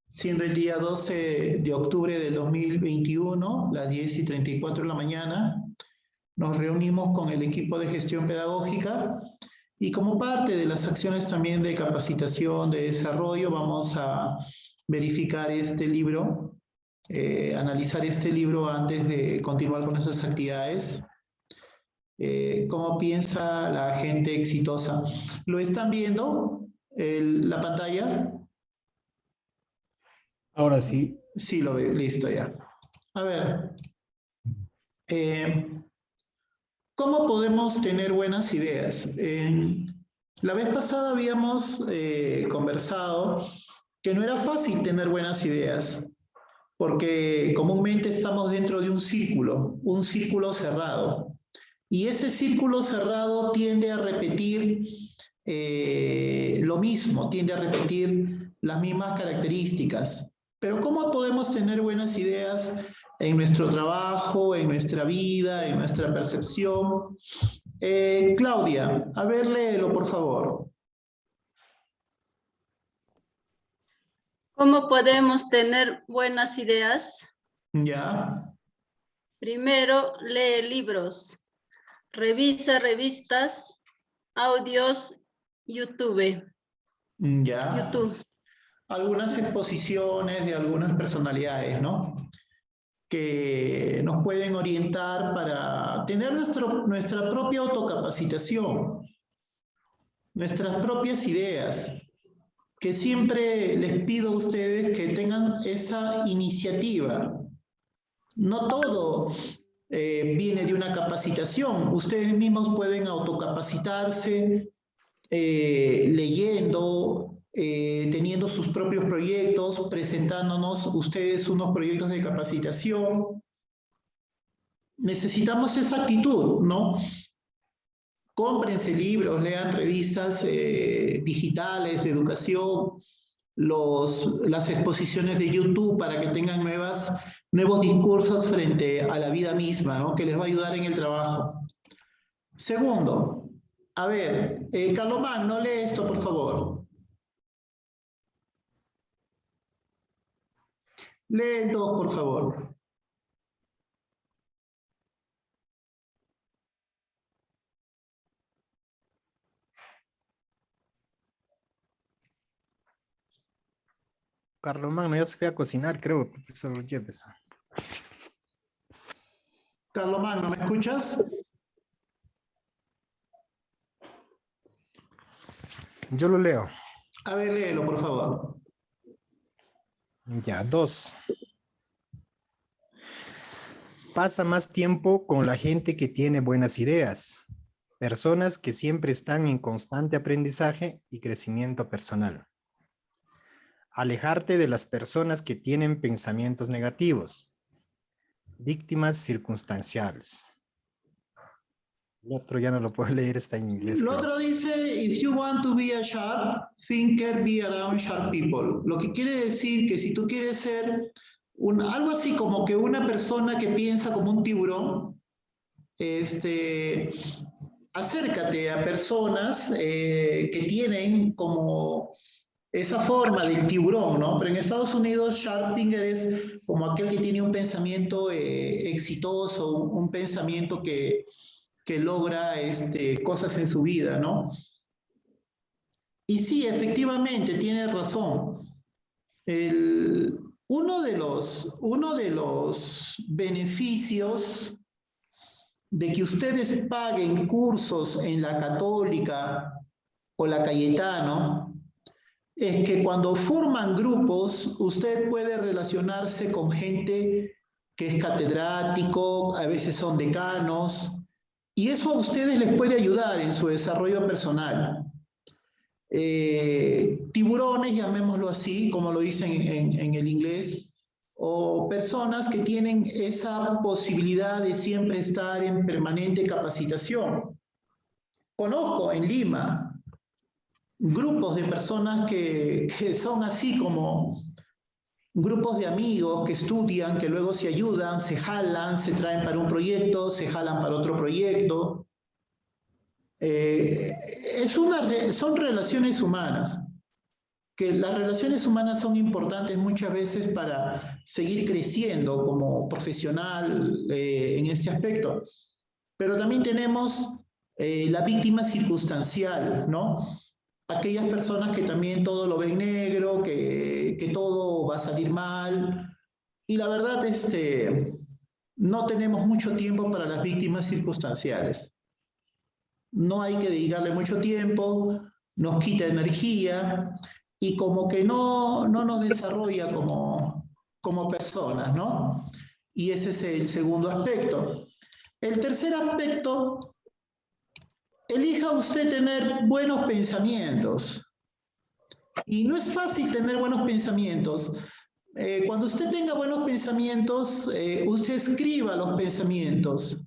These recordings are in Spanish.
siendo el día 12 de octubre del 2021, las 10:34 de la mañana. Nos reunimos con el equipo de gestión pedagógica y como parte de las acciones también de capacitación, de desarrollo, vamos a verificar este libro, analizar este libro antes de continuar con nuestras actividades. ¿Cómo piensa la gente exitosa? ¿Lo están viendo la pantalla? Ahora sí. Sí, lo veo, listo ya. A ver, ¿cómo podemos tener buenas ideas? La vez pasada habíamos conversado que no era fácil tener buenas ideas, porque comúnmente estamos dentro de un círculo cerrado. Y ese círculo cerrado tiende a repetir lo mismo, tiende a repetir las mismas características. Pero ¿cómo podemos tener buenas ideas en nuestro trabajo, en nuestra vida, en nuestra percepción? Claudia, a ver, léelo, por favor. ¿Cómo podemos tener buenas ideas? Ya. Primero, lee libros, revisa revistas, audios, YouTube. Ya. Algunas exposiciones de algunas personalidades, ¿no? Que nos pueden orientar para tener nuestra propia autocapacitación, nuestras propias ideas, que siempre les pido a ustedes que tengan esa iniciativa. No todo viene de una capacitación, ustedes mismos pueden autocapacitarse leyendo, teniendo sus propios proyectos, presentándonos ustedes unos proyectos de capacitación. Necesitamos esa actitud, ¿no? Cómprense libros, lean revistas digitales de educación, las exposiciones de YouTube para que tengan nuevos discursos frente a la vida misma, ¿no? Que les va a ayudar en el trabajo. Segundo, a ver, Carlomán, no lee esto, por favor. Lee el 2, por favor. Carlomán ya se fue a cocinar, creo, profesor Yepes. Carlomán, ¿no me escuchas? Yo lo leo. A ver, léelo, por favor. Ya, 2. Pasa más tiempo con la gente que tiene buenas ideas. Personas que siempre están en constante aprendizaje y crecimiento personal. Alejarte de las personas que tienen pensamientos negativos. Víctimas circunstanciales. El otro ya no lo puedo leer, está en inglés. El otro dice, if you want to be a sharp thinker, be around sharp people. Lo que quiere decir que si tú quieres ser algo así como que una persona que piensa como un tiburón, acércate a personas que tienen como esa forma del tiburón, ¿no? Pero en Estados Unidos, Sharp Thinker es como aquel que tiene un pensamiento exitoso, un pensamiento que logra cosas en su vida, ¿no? Y sí, efectivamente, tiene razón. Uno de los beneficios de que ustedes paguen cursos en la Católica o la Cayetano es que cuando forman grupos, usted puede relacionarse con gente que es catedrático, a veces son decanos, y eso a ustedes les puede ayudar en su desarrollo personal. Tiburones, llamémoslo así, como lo dicen en el inglés, o personas que tienen esa posibilidad de siempre estar en permanente capacitación. Conozco en Lima grupos de personas que son así como grupos de amigos que estudian, que luego se ayudan, se jalan, se traen para un proyecto, se jalan para otro proyecto. Son relaciones humanas. que las relaciones humanas son importantes muchas veces para seguir creciendo como profesional en este aspecto. Pero también tenemos la víctima circunstancial, ¿no? Aquellas personas que también todo lo ven negro, que todo va a salir mal. Y la verdad, no tenemos mucho tiempo para las víctimas circunstanciales. No hay que dedicarle mucho tiempo, nos quita energía y como que no nos desarrolla como personas, ¿no? Y ese es el segundo aspecto. El tercer aspecto, elija usted tener buenos pensamientos. Y no es fácil tener buenos pensamientos. Cuando usted tenga buenos pensamientos, usted escriba los pensamientos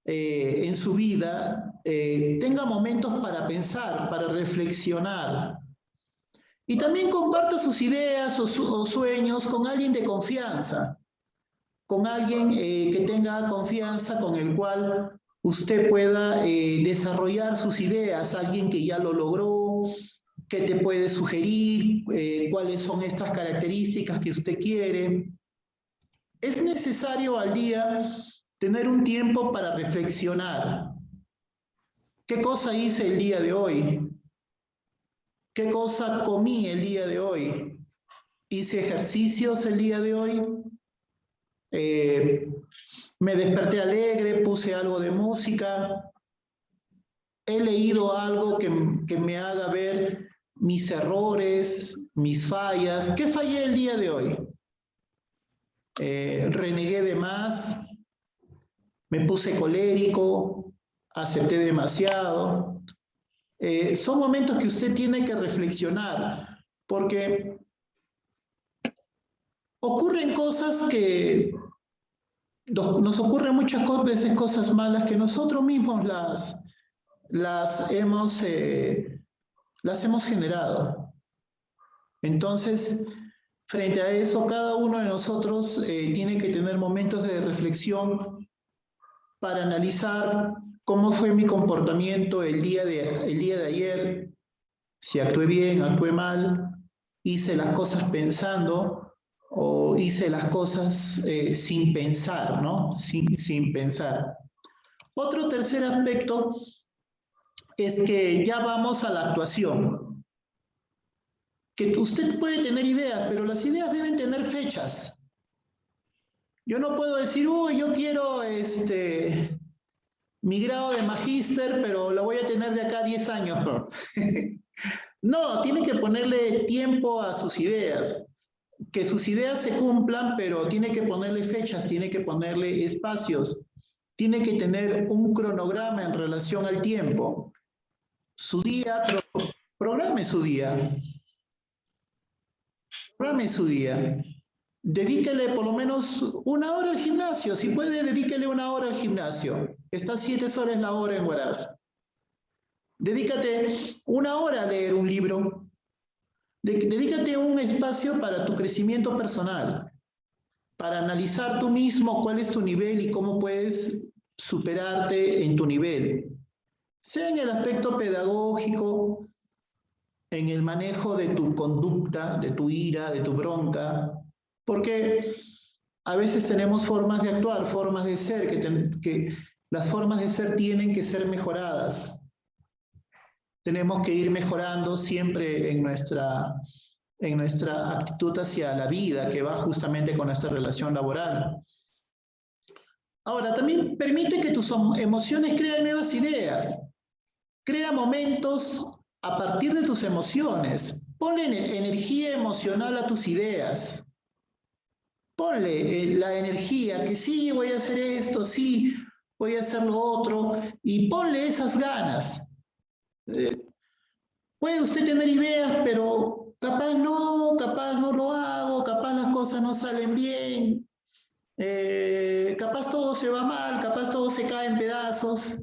en su vida, tenga momentos para pensar, para reflexionar. Y también comparta sus ideas o sueños con alguien de confianza, con alguien que tenga confianza, con el cual usted pueda desarrollar sus ideas, alguien que ya lo logró, que te puede sugerir cuáles son estas características que usted quiere. Es necesario al día tener un tiempo para reflexionar. ¿Qué cosa hice el día de hoy? ¿Qué cosa comí el día de hoy? ¿Hice ejercicios el día de hoy? Me desperté alegre, puse algo de música, he leído algo que me haga ver mis errores, mis fallas. ¿Qué fallé el día de hoy? Renegué de más, me puse colérico, acepté demasiado. Son momentos que usted tiene que reflexionar, porque ocurren cosas que nos ocurren muchas veces cosas malas que nosotros mismos las hemos generado. Entonces, frente a eso, cada uno de nosotros tiene que tener momentos de reflexión para analizar cómo fue mi comportamiento el día de ayer, si actué bien, actué mal, hice las cosas pensando o hice las cosas sin pensar, ¿no? Sin pensar. Otro tercer aspecto es que ya vamos a la actuación. Que usted puede tener ideas, pero las ideas deben tener fechas. Yo no puedo decir, uy, yo quiero mi grado de magíster, pero lo voy a tener de acá a 10 años. No, tiene que ponerle tiempo a sus ideas. Que sus ideas se cumplan, pero tiene que ponerle fechas, tiene que ponerle espacios, tiene que tener un cronograma en relación al tiempo. Su día, programe su día. Programe su día. Dedíquele por lo menos 1 hora al gimnasio. Si puede, dedíquele 1 hora al gimnasio. Está 7 horas la hora en Huaraz. Dedícate 1 hora a leer un libro. Dedícate un espacio para tu crecimiento personal, para analizar tú mismo cuál es tu nivel y cómo puedes superarte en tu nivel. Sea en el aspecto pedagógico, en el manejo de tu conducta, de tu ira, de tu bronca, porque a veces tenemos formas de actuar, formas de ser, que las formas de ser tienen que ser mejoradas. Tenemos que ir mejorando siempre en nuestra actitud hacia la vida, que va justamente con nuestra relación laboral. Ahora, también permite que tus emociones creen nuevas ideas. Crea momentos a partir de tus emociones. Ponle energía emocional a tus ideas. Ponle la energía que sí, voy a hacer esto, sí, voy a hacer lo otro, y ponle esas ganas. Puede usted tener ideas, pero capaz no lo hago, capaz las cosas no salen bien, capaz todo se va mal, capaz todo se cae en pedazos,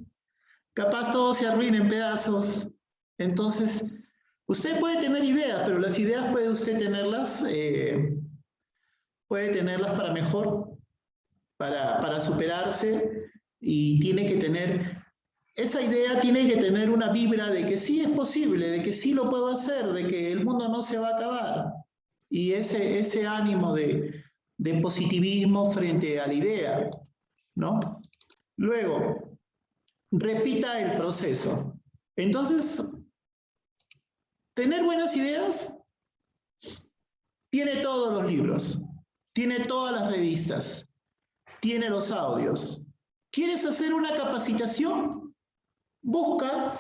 capaz todo se arruina en pedazos. Entonces, usted puede tener ideas, pero las ideas puede usted tenerlas, para mejor, para superarse, y tiene que tener esa idea tiene que tener una vibra de que sí es posible, de que sí lo puedo hacer, de que el mundo no se va a acabar. Y ese ánimo de positivismo frente a la idea, ¿no? Luego, repita el proceso. Entonces, tener buenas ideas tiene todos los libros, tiene todas las revistas, tiene los audios. ¿Quieres hacer una capacitación? Busca.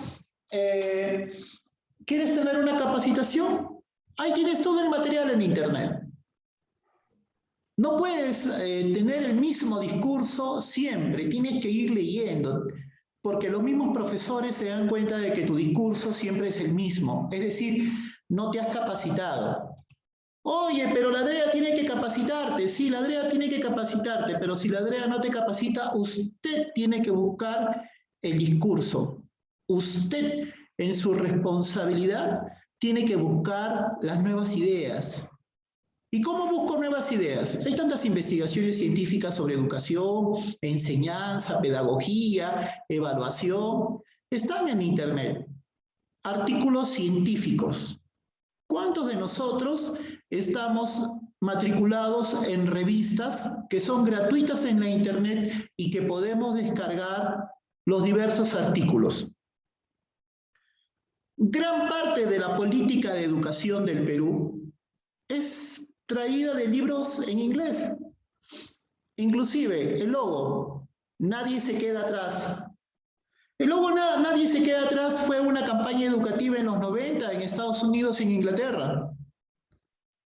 ¿Quieres tener una capacitación? Ahí tienes todo el material en internet. No puedes tener el mismo discurso siempre, tienes que ir leyendo, porque los mismos profesores se dan cuenta de que tu discurso siempre es el mismo, es decir, no te has capacitado. Oye, pero la DREA tiene que capacitarte. Sí, la DREA tiene que capacitarte, pero si la DREA no te capacita, usted tiene que buscar el discurso. Usted, en su responsabilidad, tiene que buscar las nuevas ideas. ¿Y cómo busco nuevas ideas? Hay tantas investigaciones científicas sobre educación, enseñanza, pedagogía, evaluación. Están en internet. Artículos científicos. ¿Cuántos de nosotros estamos matriculados en revistas que son gratuitas en la internet y que podemos descargar los diversos artículos? Gran parte de la política de educación del Perú es traída de libros en inglés. Inclusive el logo, nadie se queda atrás. El logo Nadie se queda atrás fue una campaña educativa en los 90 en Estados Unidos y en Inglaterra.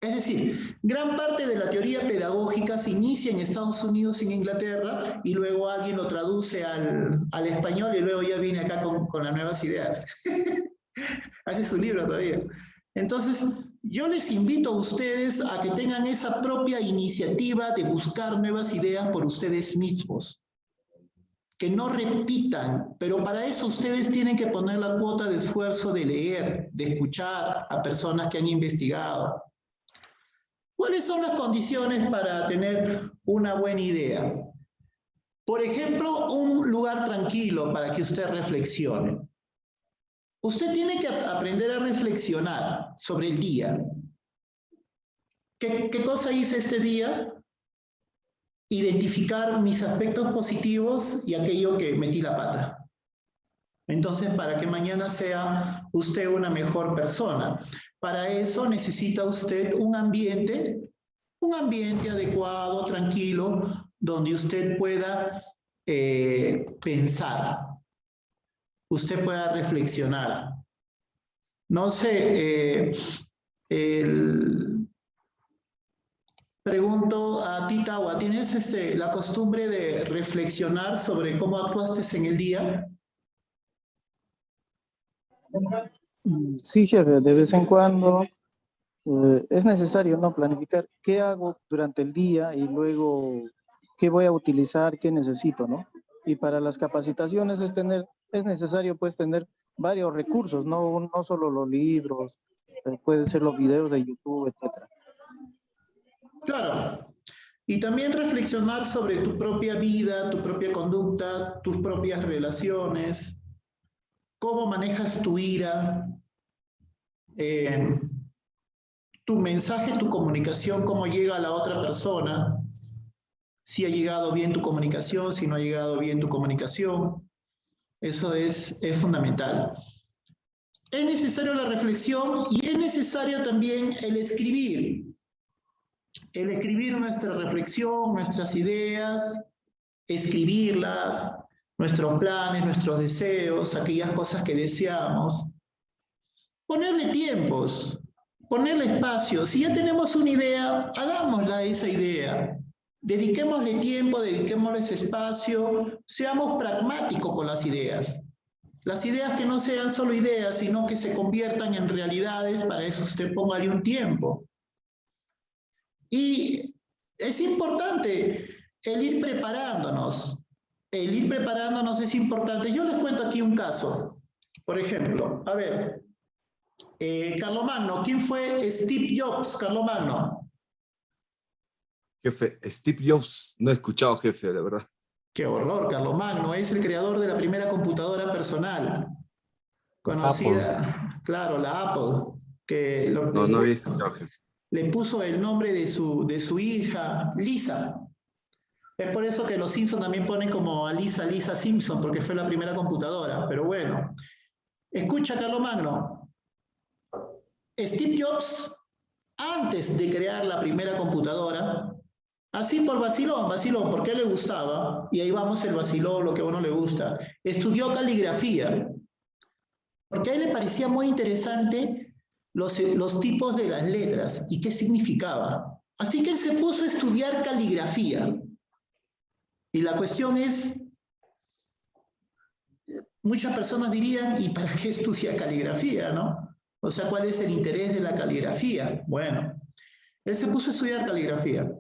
Es decir, gran parte de la teoría pedagógica se inicia en Estados Unidos y en Inglaterra y luego alguien lo traduce al español y luego ya viene acá con las nuevas ideas. Hace su libro todavía. Entonces, yo les invito a ustedes a que tengan esa propia iniciativa de buscar nuevas ideas por ustedes mismos. Que no repitan, pero para eso ustedes tienen que poner la cuota de esfuerzo de leer, de escuchar a personas que han investigado. ¿Cuáles son las condiciones para tener una buena idea? Por ejemplo, un lugar tranquilo para que usted reflexione. Usted tiene que aprender a reflexionar sobre el día. ¿Qué cosa hice este día? Identificar mis aspectos positivos y aquello que metí la pata. Entonces, para que mañana sea usted una mejor persona. Para eso necesita usted un ambiente adecuado, tranquilo, donde usted pueda pensar, usted pueda reflexionar. No sé, pregunto a ti, Tawa, ¿tienes la costumbre de reflexionar sobre cómo actuaste en el día? Sí, jefe, de vez en cuando es necesario, ¿no? Planificar qué hago durante el día y luego qué voy a utilizar, qué necesito, ¿no? Y para las capacitaciones es necesario pues tener varios recursos, no solo los libros, puede ser los videos de YouTube, etcétera. Claro. Y también reflexionar sobre tu propia vida, tu propia conducta, tus propias relaciones, cómo manejas tu ira, tu mensaje, tu comunicación, cómo llega a la otra persona, si ha llegado bien tu comunicación, si no ha llegado bien tu comunicación. Eso es fundamental. Es necesario la reflexión y es necesario también el escribir. El escribir nuestra reflexión, nuestras ideas, escribirlas, nuestros planes, nuestros deseos, aquellas cosas que deseamos. Ponerle tiempos, ponerle espacio. Si ya tenemos una idea, hagámosla esa idea. Dediquémosle tiempo, dediquémosle espacio, seamos pragmáticos con las ideas. Las ideas que no sean solo ideas, sino que se conviertan en realidades, para eso usted póngale un tiempo. Y es importante el ir preparándonos. El ir preparándonos es importante. Yo les cuento aquí un caso. Por ejemplo, a ver, Carlomagno, ¿quién fue Steve Jobs, Carlomagno? Jefe, Steve Jobs, no he escuchado, jefe, de verdad. Qué horror, Carlomagno es el creador de la primera computadora personal, conocida, claro, la Apple, que No, no había escuchado. le puso el nombre de su hija, Lisa. Es por eso que los Simpson también ponen como a Lisa Simpson, porque fue la primera computadora. Pero bueno, escucha, Carlomagno. Steve Jobs, antes de crear la primera computadora, así por vacilón, porque a él le gustaba, y ahí vamos el vacilón, lo que a uno le gusta, estudió caligrafía, porque a él le parecía muy interesante los tipos de las letras y qué significaba. Así que él se puso a estudiar caligrafía. Y la cuestión es, muchas personas dirían, ¿y para qué estudia caligrafía, no? O sea, ¿cuál es el interés de la caligrafía? Bueno, él se puso a estudiar caligrafía.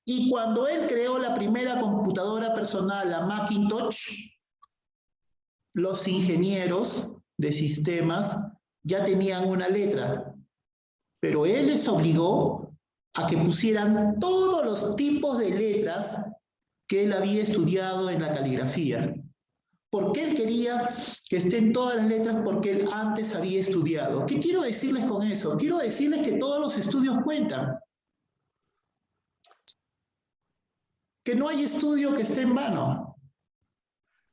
Y cuando él creó la primera computadora personal, la Macintosh, los ingenieros de sistemas ya tenían una letra, pero él les obligó a que pusieran todos los tipos de letras que él había estudiado en la caligrafía. ¿Por qué él quería que estén todas las letras? Porque él antes había estudiado. ¿Qué quiero decirles con eso? Quiero decirles que todos los estudios cuentan. Que no hay estudio que esté en vano.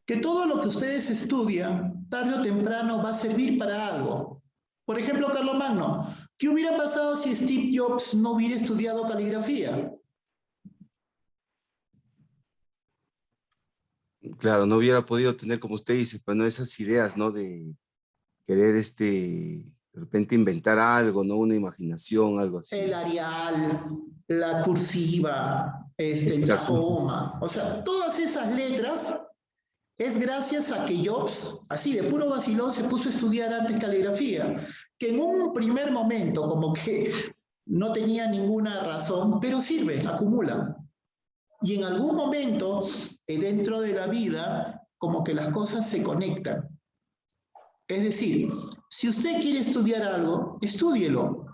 Que todo lo que ustedes estudian, tarde o temprano, va a servir para algo. Por ejemplo, Carlomagno, ¿qué hubiera pasado si Steve Jobs no hubiera estudiado caligrafía? Claro, no hubiera podido tener, como usted dice, pues no esas ideas, ¿no? De querer, de repente inventar algo, ¿no? Una imaginación, algo así. El Arial, la cursiva, el Exacto. Tahoma, o sea, todas esas letras es gracias a que Jobs, así de puro vacilón, se puso a estudiar antes caligrafía, que en un primer momento como que no tenía ninguna razón, pero sirve, acumula. Y en algún momento, dentro de la vida, como que las cosas se conectan. Es decir, si usted quiere estudiar algo, estúdielo,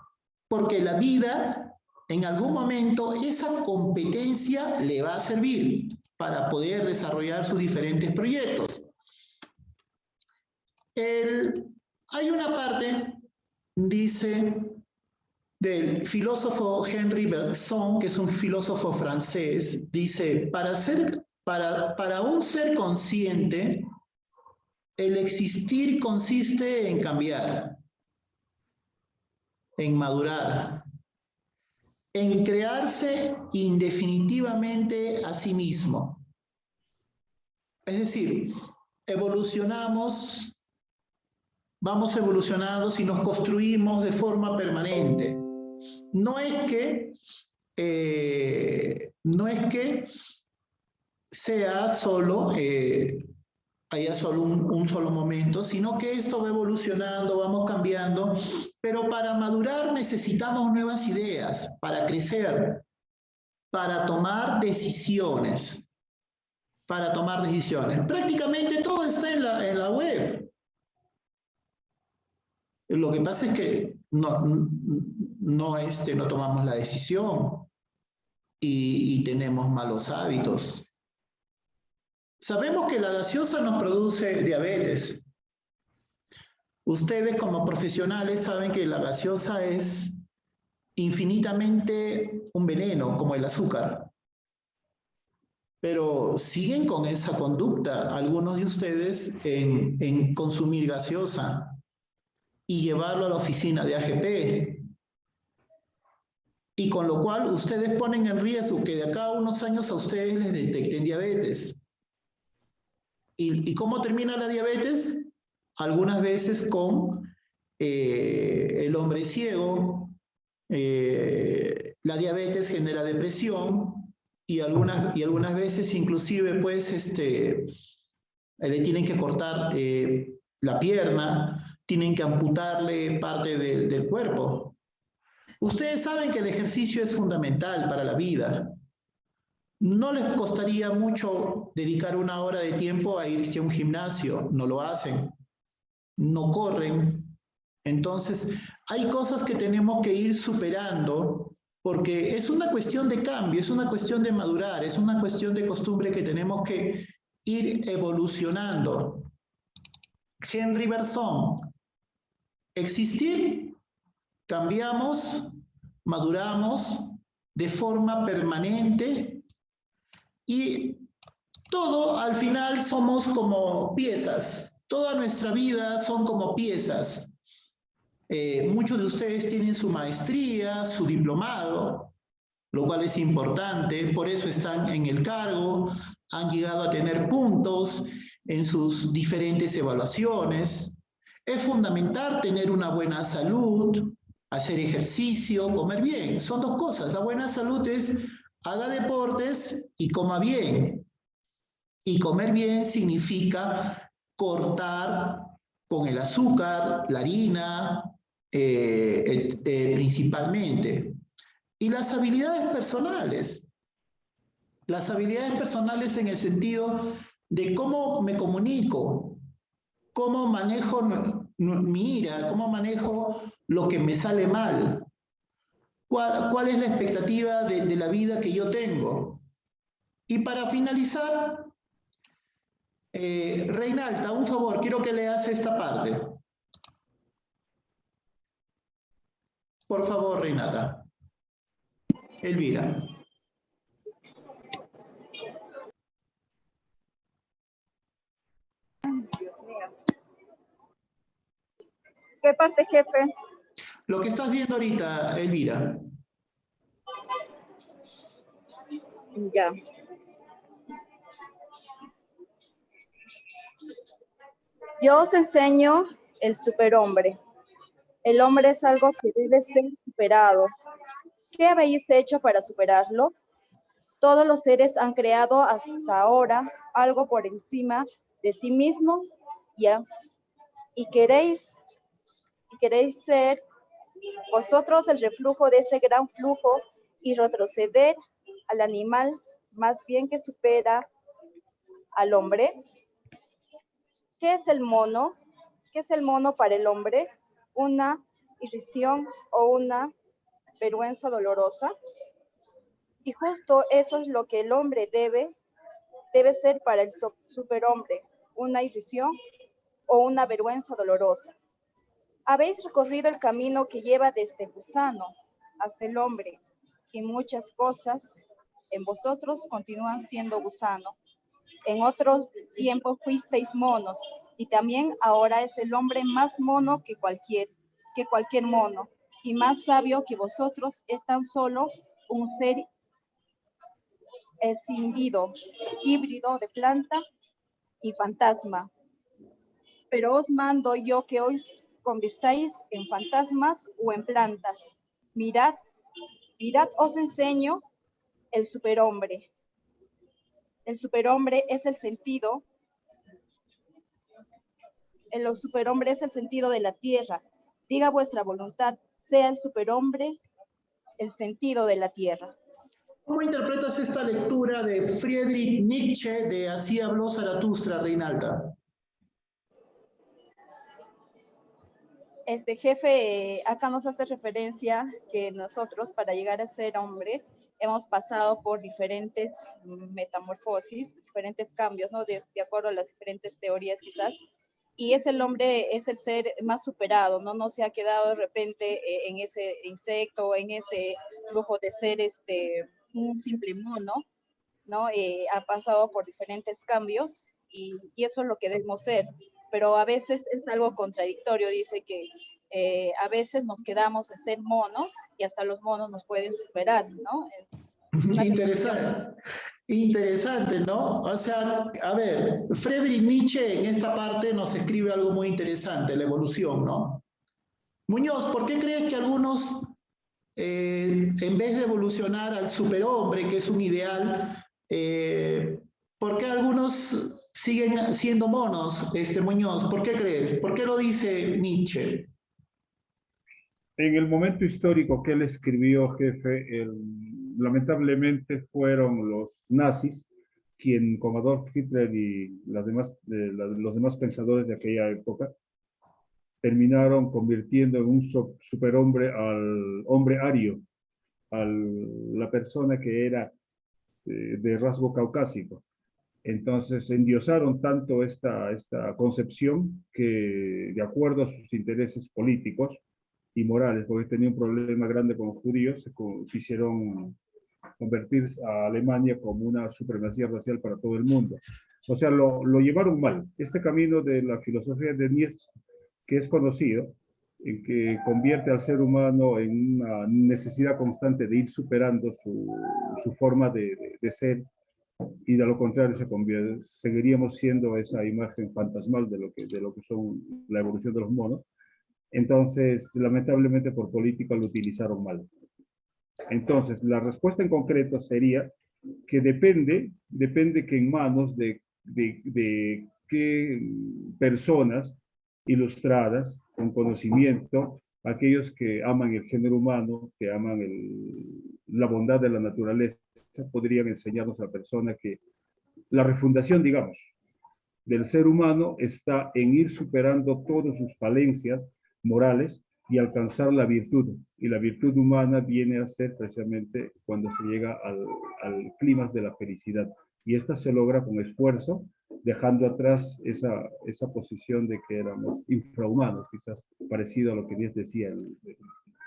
porque la vida, en algún momento, esa competencia le va a servir para poder desarrollar sus diferentes proyectos. Hay una parte, dice, del filósofo Henri Bergson, que es un filósofo francés, dice, para un ser consciente, el existir consiste en cambiar, en madurar, en crearse indefinitivamente a sí mismo. Es decir, evolucionamos, vamos evolucionando si nos construimos de forma permanente. No es que sea solo, haya solo un solo momento, sino que esto va evolucionando, vamos cambiando, pero para madurar necesitamos nuevas ideas, para crecer, para tomar decisiones. Prácticamente todo está en la web. Lo que pasa es que no tomamos la decisión y tenemos malos hábitos. Sabemos que la gaseosa nos produce diabetes. Ustedes como profesionales saben que la gaseosa es infinitamente un veneno, como el azúcar. Pero siguen con esa conducta algunos de ustedes en consumir gaseosa y llevarlo a la oficina de AGP. Y con lo cual ustedes ponen en riesgo que de acá a unos años a ustedes les detecten diabetes. ¿Y cómo termina la diabetes? Algunas veces con el hombre ciego, la diabetes genera depresión y algunas veces inclusive pues le tienen que cortar la pierna, tienen que amputarle parte del cuerpo. Ustedes saben que el ejercicio es fundamental para la vida. No les costaría mucho dedicar 1 hora de tiempo a irse a un gimnasio, no lo hacen, no corren. Entonces, hay cosas que tenemos que ir superando porque es una cuestión de cambio, es una cuestión de madurar, es una cuestión de costumbre que tenemos que ir evolucionando. Henry Bergson, existir, cambiamos, maduramos de forma permanente y todo al final somos como piezas, toda nuestra vida son como piezas. Muchos de ustedes tienen su maestría, su diplomado, lo cual es importante, por eso están en el cargo, han llegado a tener puntos en sus diferentes evaluaciones. Es fundamental tener una buena salud, hacer ejercicio, comer bien. Son dos cosas. La buena salud es haga deportes y coma bien. Y comer bien significa cortar con el azúcar, la harina, principalmente. Y las habilidades personales. Las habilidades personales en el sentido de cómo me comunico, cómo manejo mi ira, cómo manejo lo que me sale mal, cuál es la expectativa de la vida que yo tengo. Y para finalizar, Reinalda, un favor, quiero que leas esta parte. Por favor, Reinalda. Elvira. Dios mío. ¿Qué parte, jefe? Lo que estás viendo ahorita, Elvira. Ya. Yo os enseño el superhombre. El hombre es algo que debe ser superado. ¿Qué habéis hecho para superarlo? Todos los seres han creado hasta ahora algo por encima de sí mismo y queréis ser vosotros el reflujo de ese gran flujo y retroceder al animal más bien que supera al hombre. ¿Qué es el mono? ¿Qué es el mono para el hombre? ¿Una irrisión o una vergüenza dolorosa? Y justo eso es lo que el hombre debe ser para el superhombre, una irrisión o una vergüenza dolorosa. Habéis recorrido el camino que lleva desde el gusano hasta el hombre, y muchas cosas en vosotros continúan siendo gusano. En otros tiempos fuisteis monos, y también ahora es el hombre más mono que cualquier mono, y más sabio que vosotros es tan solo un ser escindido, híbrido de planta y fantasma. Pero os mando yo que os convirtáis en fantasmas o en plantas. Mirad, os enseño el superhombre. El superhombre es el sentido. El superhombre es el sentido de la tierra. Diga vuestra voluntad, sea el superhombre el sentido de la tierra. ¿Cómo interpretas esta lectura de Friedrich Nietzsche de Así habló Zaratustra, Reinalda? Jefe, acá nos hace referencia que nosotros para llegar a ser hombre hemos pasado por diferentes metamorfosis, diferentes cambios, ¿no? De acuerdo a las diferentes teorías quizás, y el hombre es el ser más superado, ¿no? No se ha quedado de repente en ese insecto, en ese lujo de ser un simple mono, ¿no? Ha pasado por diferentes cambios y eso es lo que debemos ser. Pero a veces es algo contradictorio, dice que a veces nos quedamos de ser monos y hasta los monos nos pueden superar, ¿no? Interesante, ¿no? O sea, a ver, Friedrich Nietzsche en esta parte nos escribe algo muy interesante, la evolución, ¿no? Muñoz, ¿por qué crees que algunos, en vez de evolucionar al superhombre, que es un ideal, ¿por qué algunos siguen siendo monos, Muñoz? ¿Por qué crees? ¿Por qué lo dice Nietzsche? En el momento histórico que él escribió, jefe, lamentablemente fueron los nazis quien, con Adolf Hitler y los demás pensadores de aquella época, terminaron convirtiendo en un superhombre al hombre ario, la persona que era de rasgo caucásico. Entonces endiosaron tanto esta concepción que, de acuerdo a sus intereses políticos y morales, porque tenía un problema grande con los judíos, quisieron convertir a Alemania como una supremacía racial para todo el mundo. O sea, lo llevaron mal. Este camino de la filosofía de Nietzsche, que es conocido, en que convierte al ser humano en una necesidad constante de ir superando su forma de ser, y de lo contrario seguiríamos siendo esa imagen fantasmal de lo que son la evolución de los monos. Entonces, lamentablemente por política lo utilizaron mal. Entonces, la respuesta en concreto sería que depende que en manos de qué personas ilustradas, con conocimiento, aquellos que aman el género humano, que aman la bondad de la naturaleza, podrían enseñarnos a la persona que la refundación, digamos, del ser humano está en ir superando todas sus falencias morales y alcanzar la virtud. Y la virtud humana viene a ser precisamente cuando se llega al clímax de la felicidad. Y esta se logra con esfuerzo, dejando atrás esa posición de que éramos infrahumanos, quizás parecido a lo que Dios decía,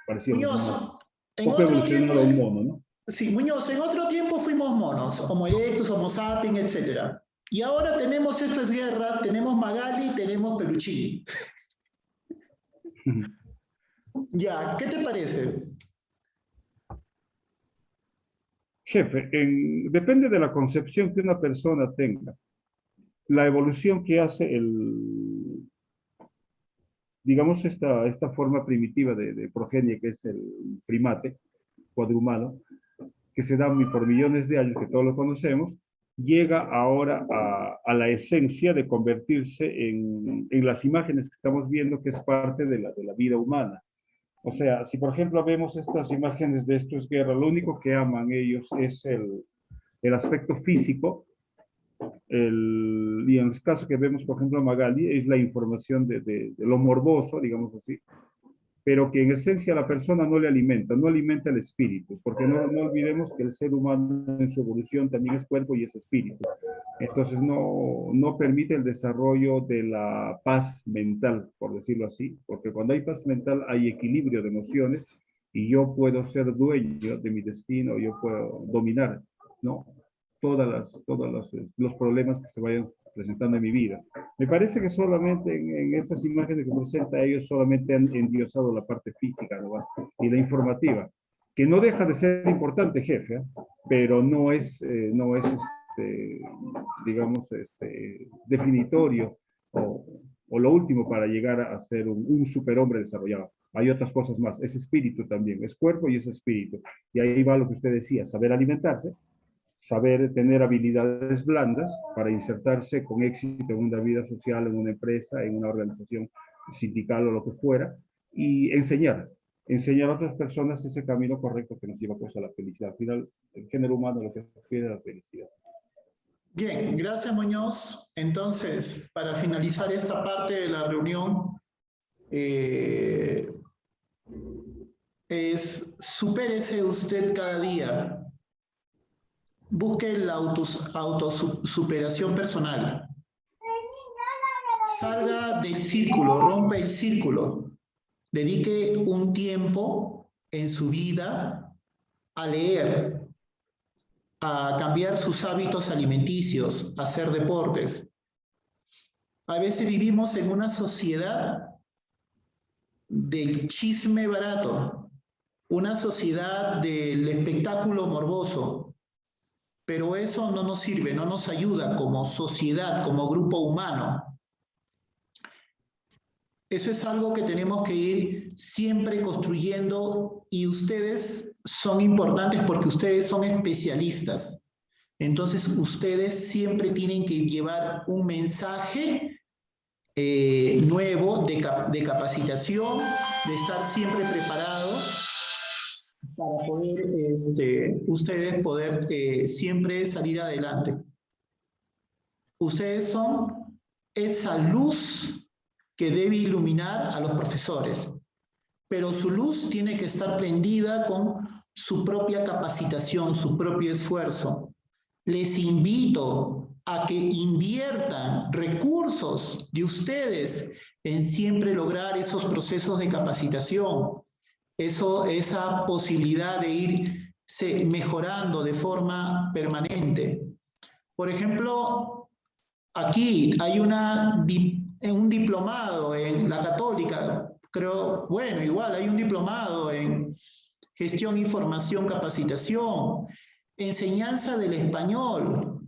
parecido Muñoz, en poco otro evolucionado a un tiempo, mono, ¿no? sí, Muñoz, en otro tiempo fuimos monos, Homo erectus, Homo sapiens, etc. Y ahora tenemos Esto es Guerra, tenemos Magali, tenemos Peluchín. Ya, ¿qué te parece? Jefe, depende de la concepción que una persona tenga. La evolución que hace digamos, esta forma primitiva de progenie que es el primate cuadrumano, que se da por millones de años, que todos lo conocemos, llega ahora a la esencia de convertirse en las imágenes que estamos viendo, que es parte de la vida humana. O sea, si por ejemplo vemos estas imágenes de Esto es Guerra, lo único que aman ellos es el aspecto físico, y en el caso que vemos, por ejemplo, a Magali, es la información de lo morboso, digamos así, pero que en esencia la persona no le alimenta, no alimenta el espíritu, porque no olvidemos que el ser humano en su evolución también es cuerpo y es espíritu. Entonces no permite el desarrollo de la paz mental, por decirlo así, porque cuando hay paz mental hay equilibrio de emociones y yo puedo ser dueño de mi destino, yo puedo dominar, ¿no? Todos los problemas que se vayan presentando en mi vida. Me parece que solamente en estas imágenes que presenta ellos solamente han endiosado la parte física, ¿no? Y la informativa, que no deja de ser importante, jefe, ¿eh? Pero no es digamos, definitorio o lo último para llegar a ser un superhombre desarrollado. Hay otras cosas más, es espíritu también, es cuerpo y es espíritu. Y ahí va lo que usted decía, saber alimentarse, saber tener habilidades blandas para insertarse con éxito en una vida social, en una empresa, en una organización sindical o lo que fuera, y enseñar a otras personas ese camino correcto que nos lleva pues a la felicidad. Al final, el género humano lo que quiere es la felicidad. Bien, gracias Muñoz. Entonces, para finalizar esta parte de la reunión, supérese usted cada día. Busque la autosuperación personal. Salga del círculo, rompa el círculo. Dedique un tiempo en su vida a leer, a cambiar sus hábitos alimenticios, a hacer deportes. A veces vivimos en una sociedad del chisme barato, una sociedad del espectáculo morboso, pero eso no nos sirve, no nos ayuda como sociedad, como grupo humano. Eso es algo que tenemos que ir siempre construyendo y ustedes son importantes porque ustedes son especialistas. Entonces, ustedes siempre tienen que llevar un mensaje nuevo de capacitación, de estar siempre preparados para poder, ustedes poder siempre salir adelante. Ustedes son esa luz que debe iluminar a los profesores. pero su luz tiene que estar prendida con su propia capacitación, su propio esfuerzo. Les invito a que inviertan recursos de ustedes en siempre lograr esos procesos de capacitación, esa posibilidad de irse mejorando de forma permanente. Por ejemplo, aquí hay un diplomado en la Católica, creo, bueno, igual hay un diplomado en gestión, información, capacitación, enseñanza del español,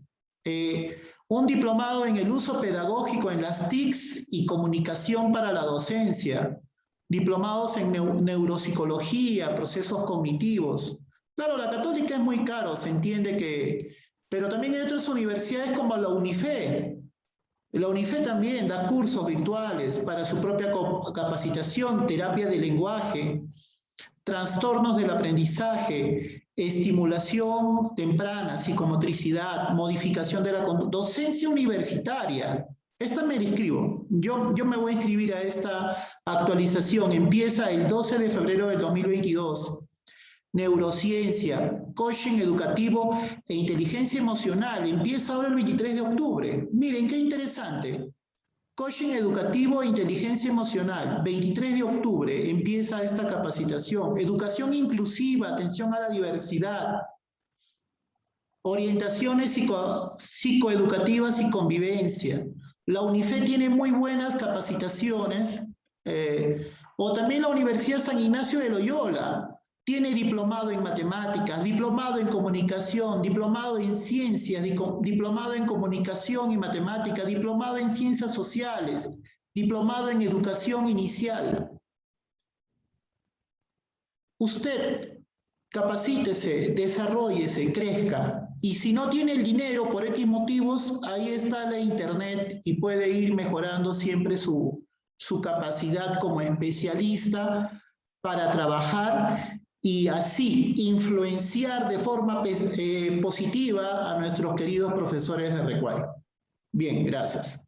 un diplomado en el uso pedagógico en las TICs y comunicación para la docencia, diplomados en neuropsicología, procesos cognitivos. Claro, la Católica es muy caro, se entiende que, pero también hay otras universidades como la UNIFE. La UNIFE también da cursos virtuales para su propia capacitación, terapia de lenguaje, trastornos del aprendizaje, estimulación temprana, psicomotricidad, modificación de la conducta, docencia universitaria. Esta me la inscribo. Yo me voy a inscribir a esta actualización. Empieza el 12 de febrero del 2022. Neurociencia, coaching educativo e inteligencia emocional. Empieza ahora el 23 de octubre. Miren, qué interesante. Coaching educativo e inteligencia emocional, 23 de octubre empieza esta capacitación. Educación inclusiva, atención a la diversidad. Orientaciones psicoeducativas y convivencia. La UNIFE tiene muy buenas capacitaciones. O también la Universidad San Ignacio de Loyola. Tiene diplomado en matemáticas, diplomado en comunicación, diplomado en ciencias, diplomado en comunicación y matemáticas, diplomado en ciencias sociales, diplomado en educación inicial. Usted capacítese, desarróllese, crezca. Y si no tiene el dinero por X motivos, ahí está la internet y puede ir mejorando siempre su capacidad como especialista para trabajar y así influenciar de forma positiva a nuestros queridos profesores de Recuay. Bien, gracias.